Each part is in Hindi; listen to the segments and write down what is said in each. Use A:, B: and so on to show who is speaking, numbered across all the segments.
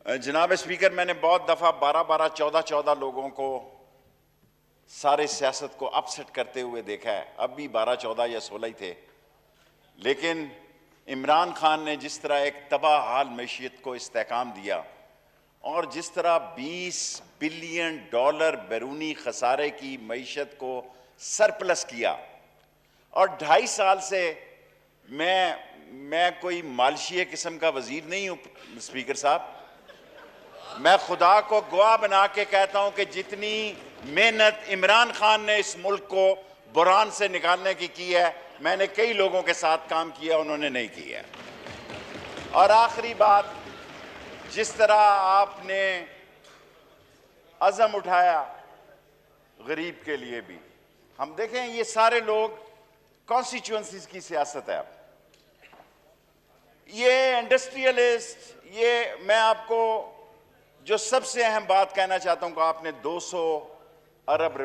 A: जनाब स्पीकर, मैंने बहुत दफ़ा 12-12, 14-14 लोगों को सारे सियासत को अपसेट करते हुए देखा है। अब भी 12, 14 या 16 ही थे, लेकिन इमरान खान ने जिस तरह एक तबाह हाल मैशियत को इस्तेहकाम दिया और जिस तरह 20 बिलियन डॉलर बैरूनी खसारे की मैशियत को सरप्लस किया, और 2.5 साल से मैं कोई मालशिया किस्म का वजीर नहीं हूँ स्पीकर साहब। मैं खुदा को गवाह बना के कहता हूं कि जितनी मेहनत इमरान खान ने इस मुल्क को बुरान से निकालने की है, मैंने कई लोगों के साथ काम किया, उन्होंने नहीं किया। और आखिरी बात, जिस तरह आपने अज़म उठाया गरीब के लिए भी, हम देखें ये सारे लोग कॉन्स्टिट्यूएंसीज की सियासत है। ये इंडस्ट्रियलिस्ट, ये मैं आपको जो सबसे अहम बात कहना चाहता हूं कि आपने 200 अरब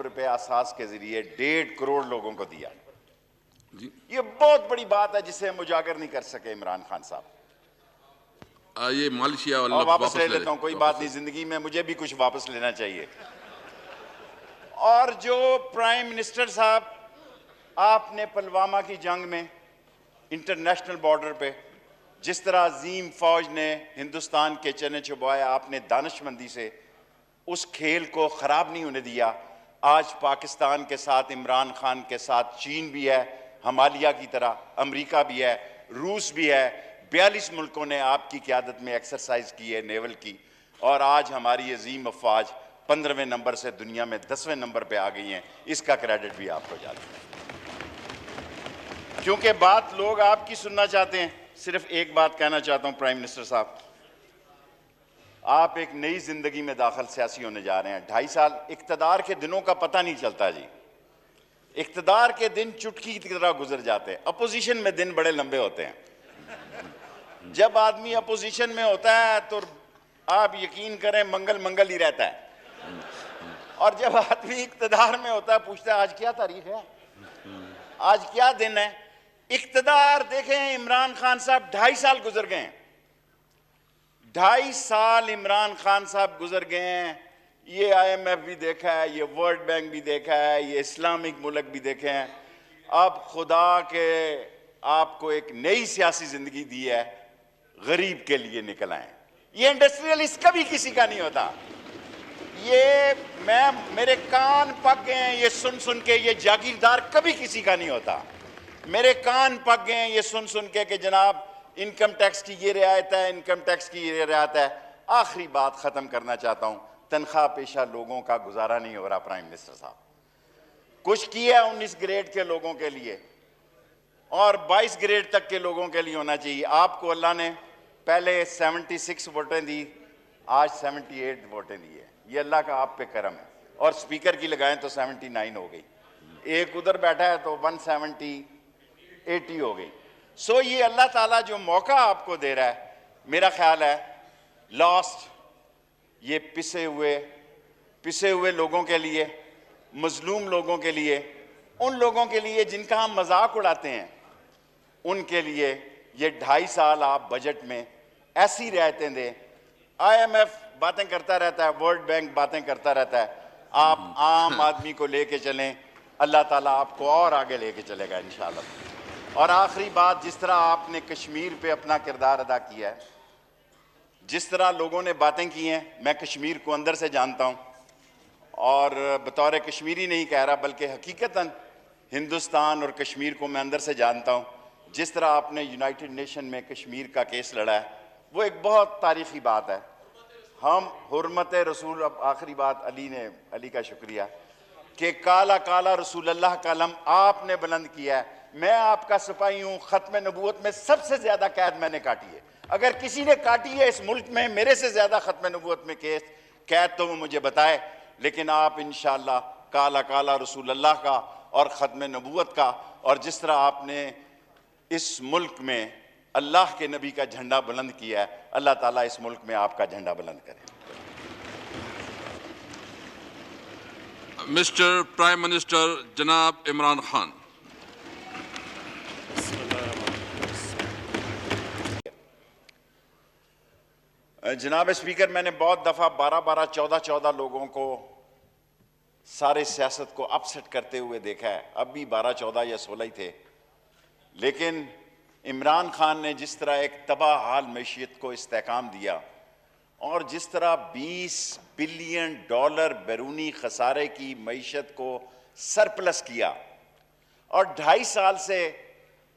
A: रुपया असास के जरिए 1.5 करोड़ लोगों को दिया जी। ये बहुत बड़ी बात है जिसे हम उजागर नहीं कर सके इमरान खान साहब।
B: ये मालशिया वाला
A: वापस ले लेता हूं, कोई बात नहीं, जिंदगी में मुझे भी कुछ वापस लेना चाहिए। और जो प्राइम मिनिस्टर साहब, आपने पुलवामा की जंग में इंटरनेशनल बॉर्डर पे जिस तरह अजीम फौज ने हिंदुस्तान के चने चुबाए, आपने दानिशमंदी से उस खेल को ख़राब नहीं होने दिया। आज पाकिस्तान के साथ, इमरान खान के साथ चीन भी है, हिमालय की तरह अमेरिका भी है, रूस भी है। 42 मुल्कों ने आपकी क़यादत में एक्सरसाइज की है नेवल की, और आज हमारी अजीम अफवाज 15वें नंबर से दुनिया में 10वें नंबर पर आ गई हैं। इसका क्रेडिट भी आपको जाता है। क्योंकि बात लोग आपकी सुनना चाहते हैं। सिर्फ एक बात कहना चाहता हूं प्राइम मिनिस्टर साहब, आप एक नई जिंदगी में दाखिल सियासी होने जा रहे हैं। 2.5 साल इख्तदार के दिनों का पता नहीं चलता जी। इख्तदार के दिन चुटकी की तरह गुजर जाते हैं, अपोजिशन में दिन बड़े लंबे होते हैं। जब आदमी अपोजिशन में होता है तो आप यकीन करें मंगल मंगल ही रहता है, और जब आदमी इख्तदार में होता है पूछता है आज क्या तारीख है, आज क्या दिन है। इख्तदार देखें, इमरान खान साहब 2.5 साल गुजर गए हैं, 2.5 साल इमरान खान साहब गुजर गए हैं। ये IMF भी देखा है, ये वर्ल्ड बैंक भी देखा है, ये इस्लामिक मुल्क भी देखे हैं। अब खुदा के आपको एक नई सियासी जिंदगी दी है, गरीब के लिए निकल आए। ये इंडस्ट्रियलिस्ट कभी किसी का नहीं होता। ये मेरे कान पक गए हैं ये सुन सुन के, ये जागीरदार कभी किसी का नहीं होता। मेरे कान पक गए हैं ये सुन सुन के कि जनाब इनकम टैक्स की ये रियायत है, इनकम टैक्स की ये रियायत है। आखिरी बात ख़त्म करना चाहता हूँ, तनख्वाह पेशा लोगों का गुजारा नहीं हो रहा। प्राइम मिनिस्टर साहब कुछ किया 19 ग्रेड के लोगों के लिए, और 22 ग्रेड तक के लोगों के लिए होना चाहिए। आपको अल्लाह ने पहले 76 वोटें दी, आज 78 वोटें दी है। ये अल्लाह का आप पे करम है। और स्पीकर की लगाएं तो 79 हो गई, एक उधर बैठा है तो 170 80 हो गई। सो ये अल्लाह ताला जो मौका आपको दे रहा है, मेरा ख्याल है लास्ट ये पिसे हुए लोगों के लिए, मजलूम लोगों के लिए, उन लोगों के लिए जिनका हम मजाक उड़ाते हैं, उनके लिए ये 2.5 साल आप बजट में ऐसी रियायतें दें। IMF बातें करता रहता है, वर्ल्ड बैंक बातें करता रहता है, आप आम आदमी को लेके चलें, अल्लाह ताला आपको और आगे लेके चलेगा इंशाअल्लाह। और आखिरी बात, जिस तरह आपने कश्मीर पे अपना किरदार अदा किया है, जिस तरह लोगों ने बातें की हैं, मैं कश्मीर को अंदर से जानता हूं, और बतौर कश्मीरी नहीं कह रहा बल्कि हकीकतन हिंदुस्तान और कश्मीर को मैं अंदर से जानता हूं। जिस तरह आपने यूनाइटेड नेशन में कश्मीर का केस लड़ा है, वो एक बहुत तारीखी बात है। हम हुर्मत रसूल, अब आखिरी बात अली का शुक्रिया कि काला काला रसूल अल्लाह का अलम आपने बुलंद किया है। मैं आपका सिपाही हूँ, ख़त्म नबूवत में सबसे ज़्यादा कैद मैंने काटी है। अगर किसी ने काटी है इस मुल्क में मेरे से ज़्यादा ख़त्म नबूवत में कैद तो वो मुझे बताए। लेकिन आप इंशाअल्लाह काला काला रसूल अल्लाह का और ख़त्म नबूवत का, और जिस तरह आपने इस मुल्क में अल्लाह के नबी का झंडा बुलंद किया है, अल्लाह ताला इस मुल्क में आपका झंडा बुलंद करे।
B: मिस्टर प्राइम मिनिस्टर जनाब इमरान खान।
A: जनाब स्पीकर, मैंने बहुत दफ़ा 12-12, 14-14 लोगों को सारे सियासत को अपसेट करते हुए देखा है। अब भी 12, 14 या 16 ही थे, लेकिन इमरान खान ने जिस तरह एक तबाह हाल मैशियत को इस्तेहकाम दिया और जिस तरह 20 बिलियन डॉलर बैरूनी खसारे की मैशियत को सरप्लस किया, और 2.5 साल से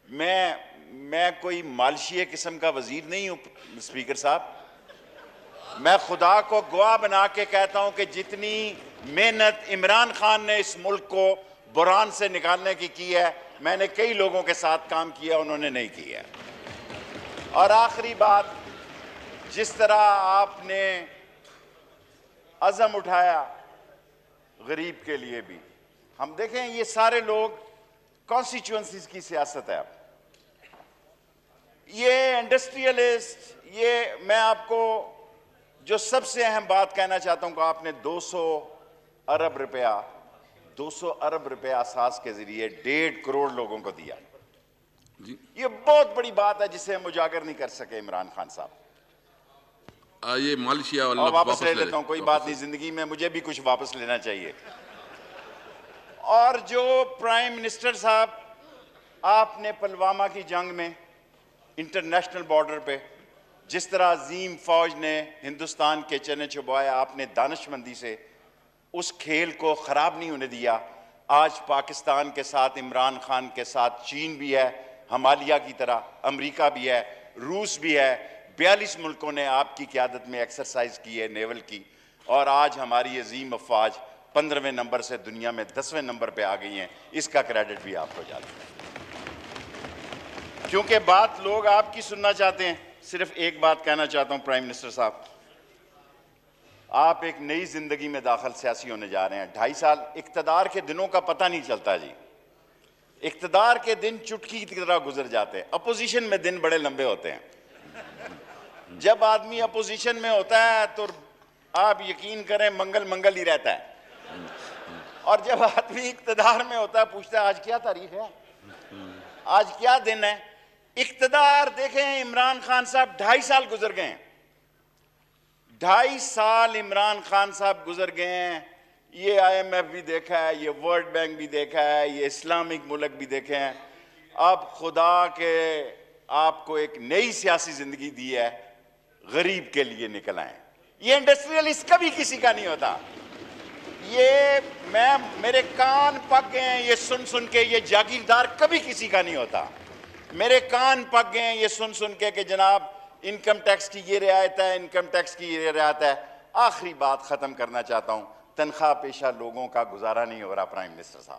A: मैं कोई मालशिया किस्म का वजीर नहीं हूं स्पीकर साहब। मैं खुदा को गवाह बना के कहता हूं कि जितनी मेहनत इमरान खान ने इस मुल्क को बुरान से निकालने की है, मैंने कई लोगों के साथ काम किया, उन्होंने नहीं किया। और आखिरी बात, जिस तरह आपने अज़म उठाया गरीब के लिए भी, हम देखें ये सारे लोग कॉन्स्टिट्यूएंसीज की सियासत है। ये इंडस्ट्रियलिस्ट, ये मैं आपको जो सबसे अहम बात कहना चाहता हूं कि आपने 200 अरब रुपया असास के जरिए 1.5 करोड़ लोगों को दिया। ये बहुत बड़ी बात है जिसे हम उजागर नहीं कर सके इमरान खान साहब।
B: ये मालशिया
A: और वापस ले लेता हूं, कोई बात नहीं, जिंदगी में मुझे भी कुछ वापस लेना चाहिए। और जो प्राइम मिनिस्टर साहब, आपने पुलवामा की जंग में इंटरनेशनल बॉर्डर पे जिस तरह अजीम फौज ने हिंदुस्तान के चने चुबाया, आपने दानिशमंदी से उस खेल को खराब नहीं होने दिया। आज पाकिस्तान के साथ, इमरान खान के साथ चीन भी है, हिमालय की तरह अमेरिका भी है, रूस भी है। 42 मुल्कों ने आपकी क़यादत में एक्सरसाइज की है नेवल की, और आज हमारी अजीम अफवाज 15वें नंबर से दुनिया में 10वें नंबर पे आ गई हैं। इसका क्रेडिट भी आपको जाता है, क्योंकि बात लोग आपकी सुनना चाहते हैं। सिर्फ एक बात कहना चाहता हूं प्राइम मिनिस्टर साहब, आप एक नई जिंदगी में दाखिल सियासी होने जा रहे हैं। 2.5 साल इक्तदार के दिनों का पता नहीं चलता जी। इक्तदार के दिन चुटकी की तरह गुजर जाते हैं, अपोजिशन में दिन बड़े लंबे होते हैं। जब आदमी अपोजिशन में होता है तो आप यकीन करें मंगल मंगल ही रहता है, और जब आदमी इक्तदार में होता है पूछता है आज क्या तारीख है, आज क्या दिन है। इक्तदार देखें, इमरान खान साहब 2.5 साल गुजर गए हैं, 2.5 साल इमरान खान साहब गुजर गए हैं। ये IMF भी देखा है, ये वर्ल्ड बैंक भी देखा है, ये इस्लामिक मुल्क भी देखे हैं। अब खुदा के आपको एक नई सियासी जिंदगी दी है, गरीब के लिए निकल आए। ये इंडस्ट्रियलिस्ट कभी किसी का नहीं होता। ये मेरे कान पक गए हैं ये सुन सुन के, ये जागीरदार कभी किसी का नहीं होता। मेरे कान पक गए हैं ये सुन सुन के कि जनाब इनकम टैक्स की ये रियायत है, इनकम टैक्स की ये रियायत है। आखिरी बात खत्म करना चाहता हूं, तनख्वाह पेशा लोगों का गुजारा नहीं हो रहा प्राइम मिनिस्टर साहब।